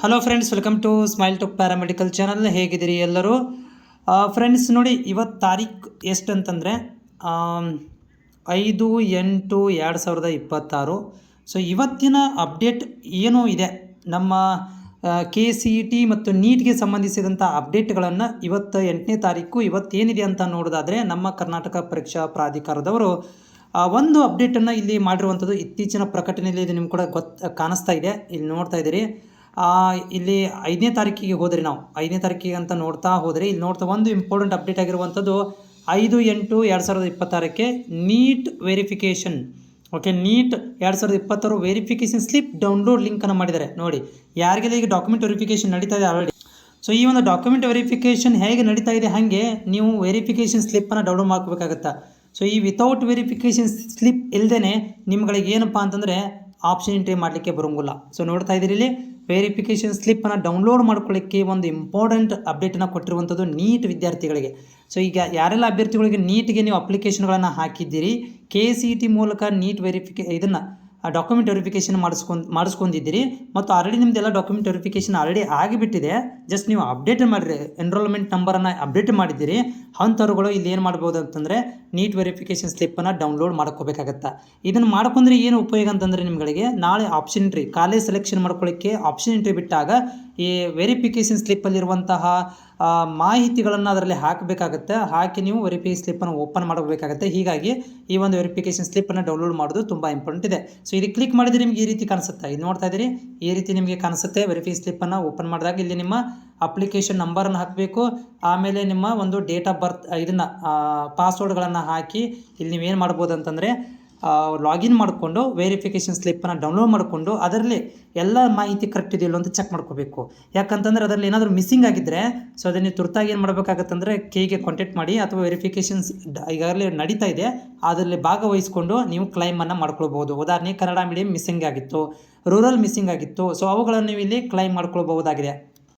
Hello friends, welcome to smile to paramedical channel. ಹೇಗಿದ್ದೀರಿ ಎಲ್ಲರೂ? Friends ನೋಡಿ, ಇವತ್ತು ತಾರೀಕು ಎಷ್ಟು ಅಂತಂದರೆ 5/8/2026. ಸೊ ಇವತ್ತಿನ ಅಪ್ಡೇಟ್ ಏನೂ ಇದೆ, ನಮ್ಮ KCET ಮತ್ತು ನೀಟ್ಗೆ ಸಂಬಂಧಿಸಿದಂಥ ಅಪ್ಡೇಟ್ಗಳನ್ನು ಇವತ್ತು 8ನೇ ತಾರೀಕು ಇವತ್ತೇನಿದೆ ಅಂತ ನೋಡೋದಾದರೆ, ನಮ್ಮ ಕರ್ನಾಟಕ ಪರೀಕ್ಷಾ ಪ್ರಾಧಿಕಾರದವರು ಒಂದು ಅಪ್ಡೇಟನ್ನು ಇಲ್ಲಿ ಮಾಡಿರುವಂಥದ್ದು. ಇತ್ತೀಚಿನ ಪ್ರಕಟಣೆಯಲ್ಲಿ ಇದು ನಿಮ್ಗೆ ಕೂಡ ಕಾಣಿಸ್ತಾ ಇದೆ, ಇಲ್ಲಿ ನೋಡ್ತಾ ಇದ್ದೀರಿ. ಇಲ್ಲಿ 5ನೇ ತಾರೀಕಿಗೆ ಹೋದರೆ, ನಾವು 5ನೇ ತಾರೀಕಿಗೆ ಅಂತ ನೋಡ್ತಾ ಹೋದರೆ, ಇಲ್ಲಿ ನೋಡ್ತಾ ಒಂದು ಇಂಪಾರ್ಟೆಂಟ್ ಅಪ್ಡೇಟ್ ಆಗಿರುವಂಥದ್ದು 5/8/2026 NEET verification. Okay, NEET 2026 verification slip download ಲಿಂಕನ್ನು ಮಾಡಿದ್ದಾರೆ. ನೋಡಿ, ಯಾರಿಗೆಲ್ಲ ಈಗ ಡಾಕ್ಯುಮೆಂಟ್ ವೆರಿಫಿಕೇಷನ್ ನಡೀತಾ ಇದೆ ಆಲ್ರೆಡಿ. ಸೊ ಈ ಒಂದು ಡಾಕ್ಯುಮೆಂಟ್ ವೆರಿಫಿಕೇಷನ್ ಹೇಗೆ ನಡೀತಾ ಇದೆ, ಹಾಗೆ ನೀವು ವೆರಿಫಿಕೇಷನ್ ಸ್ಲಿಪ್ಪನ್ನು ಡೌನ್ಲೋಡ್ ಮಾಡ್ಕೋಬೇಕಾಗತ್ತಾ. ಸೊ ಈ ವಿತೌಟ್ ವೆರಿಫಿಕೇಷನ್ ಸ್ಲಿಪ್ ಇಲ್ಲದೇ ನಿಮ್ಗಳಿಗೆ ಏನಪ್ಪ ಅಂತಂದರೆ ಆಪ್ಷನ್ ಎಂಟ್ರಿ ಮಾಡಲಿಕ್ಕೆ ಬರೋಂಗಿಲ್ಲ. ಸೊ ನೋಡ್ತಾ ಇದ್ದೀರಿ, ಇಲ್ಲಿ ವೆರಿಫಿಕೇಷನ್ ಸ್ಲಿಪ್ಪನ್ನು ಡೌನ್ಲೋಡ್ ಮಾಡ್ಕೊಳ್ಳಿಕ್ಕೆ ಒಂದು ಇಂಪಾರ್ಟೆಂಟ್ ಅಪ್ಡೇಟನ್ನು ಕೊಟ್ಟಿರುವಂಥದ್ದು ನೀಟ್ ವಿದ್ಯಾರ್ಥಿಗಳಿಗೆ. ಸೊ ಈಗ ಯಾರೆಲ್ಲ ಅಭ್ಯರ್ಥಿಗಳಿಗೆ ನೀಟ್ಗೆ ನೀವು ಅಪ್ಲಿಕೇಶನ್ಗಳನ್ನು ಹಾಕಿದ್ದೀರಿ, KCET ಮೂಲಕ ನೀಟ್ ಇದನ್ನು ಡಾಕ್ಯುಮೆಂಟ್ ವೆರಿಫಿಕೇಷನ್ ಮಾಡಿಸ್ಕೊಂಡಿದ್ದೀರಿ ಮತ್ತು ಆಲ್ರೆಡಿ ನಿಮ್ಮದೆಲ್ಲ ಡಾಕ್ಯುಮೆಂಟ್ ವೆರಿಫಿಕೇಷನ್ ಆಲ್ರೆಡಿ ಆಗಿಬಿಟ್ಟಿದೆ, ಜಸ್ಟ್ ನೀವು ಅಪ್ಡೇಟ್ ಮಾಡಿರಿ, ಎನ್ರೋಲ್ಮೆಂಟ್ ನಂಬರನ್ನು ಅಪ್ಡೇಟ್ ಮಾಡಿದ್ದೀರಿ, ಅಂಥವ್ರುಗಳು ಇಲ್ಲಿ ಏನು ಮಾಡ್ಬೋದು ಅಂತಂದರೆ ನೀಟ್ ವೆರಿಫಿಕೇಷನ್ ಸ್ಲಿಪ್ಪನ್ನು ಡೌನ್ಲೋಡ್ ಮಾಡ್ಕೋಬೇಕಾಗತ್ತೆ. ಇದನ್ನು ಮಾಡ್ಕೊಂಡ್ರೆ ಏನು ಉಪಯೋಗ ಅಂತಂದರೆ, ನಿಮ್ಗಳಿಗೆ ನಾಳೆ ಆಪ್ಷನ್ ಎಂಟ್ರಿ ಕಾಲೇಜ್ ಸೆಲೆಕ್ಷನ್ ಮಾಡ್ಕೊಳ್ಳಿಕ್ಕೆ ಆಪ್ಷನ್ ಎಂಟ್ರಿ ಬಿಟ್ಟಾಗ ಈ ವೆರಿಫಿಕೇಷನ್ ಸ್ಲಿಪ್ಪಲ್ಲಿರುವಂತಹ ಮಾಹಿತಿಗಳನ್ನು ಅದರಲ್ಲಿ ಹಾಕಬೇಕಾಗತ್ತೆ. ಹಾಕಿ ನೀವು ವೆರಿಫಿಕೇಷನ್ ಸ್ಲಿಪ್ಪನ್ನು ಓಪನ್ ಮಾಡಬೇಕಾಗತ್ತೆ. ಹೀಗಾಗಿ ಈ ಒಂದು ವೆರಿಫಿಕೇಷನ್ ಸ್ಲಿಪ್ಪನ್ನು ಡೌನ್ಲೋಡ್ ಮಾಡೋದು ತುಂಬ ಇಂಪಾರ್ಟೆಂಟ್ ಇದೆ. ಸೊ ಇದು ಕ್ಲಿಕ್ ಮಾಡಿದರೆ ನಿಮ್ಗೆ ಈ ರೀತಿ ಕಾಣಿಸುತ್ತೆ, ಇದು ನೋಡ್ತಾ ಇದ್ದೀರಿ, ಈ ರೀತಿ ನಿಮಗೆ ಕಾಣಿಸುತ್ತೆ. ವೆರಿಫಿಕೇಷನ್ ಸ್ಲಿಪ್ಪನ್ನು ಓಪನ್ ಮಾಡಿದಾಗ ಇಲ್ಲಿ ನಿಮ್ಮ ಅಪ್ಲಿಕೇಶನ್ ನಂಬರನ್ನು ಹಾಕಬೇಕು, ಆಮೇಲೆ ನಿಮ್ಮ ಒಂದು ಡೇಟ್ ಆಫ್ ಬರ್ತ್ ಇದನ್ನು ಪಾಸ್ವರ್ಡ್ಗಳನ್ನು ಹಾಕಿ ಇಲ್ಲಿ ನೀವೇನು ಮಾಡ್ಬೋದು ಅಂತಂದರೆ ಲಾಗಿನ್ ಮಾಡಿಕೊಂಡು ವೆರಿಫಿಕೇಷನ್ ಸ್ಲಿಪ್ಪನ್ನು ಡೌನ್ಲೋಡ್ ಮಾಡಿಕೊಂಡು ಅದರಲ್ಲಿ ಎಲ್ಲ ಮಾಹಿತಿ ಕರೆಕ್ಟ್ ಇದೆಯಲ್ಲ ಅಂತ ಚೆಕ್ ಮಾಡ್ಕೋಬೇಕು. ಯಾಕಂತಂದರೆ ಅದರಲ್ಲಿ ಏನಾದರೂ ಮಿಸ್ಸಿಂಗ್ ಆಗಿದ್ದರೆ ಸೊ ಅದನ್ನು ನೀವು ತುರ್ತಾಗಿ ಏನು ಮಾಡಬೇಕಾಗತ್ತಂದರೆ ಕೆಗೆ ಕಾಂಟ್ಯಾಕ್ಟ್ ಮಾಡಿ, ಅಥವಾ ವೆರಿಫಿಕೇಷನ್ಸ್ ಈಗಾಗಲೇ ನಡೀತಾ ಇದೆ ಅದರಲ್ಲಿ ಭಾಗವಹಿಸ್ಕೊಂಡು ನೀವು ಕ್ಲೈಮನ್ನು ಮಾಡ್ಕೊಳ್ಬೋದು. ಉದಾಹರಣೆ ಕನ್ನಡ ಮೀಡಿಯಂ ಮಿಸ್ಸಿಂಗ್ ಆಗಿತ್ತು, ರೂರಲ್ ಮಿಸ್ಸಿಂಗ್ ಆಗಿತ್ತು, ಸೊ ಅವುಗಳನ್ನು ನೀವು ಇಲ್ಲಿ ಕ್ಲೈಮ್ ಮಾಡ್ಕೊಳ್ಬಹುದಾಗಿದೆ.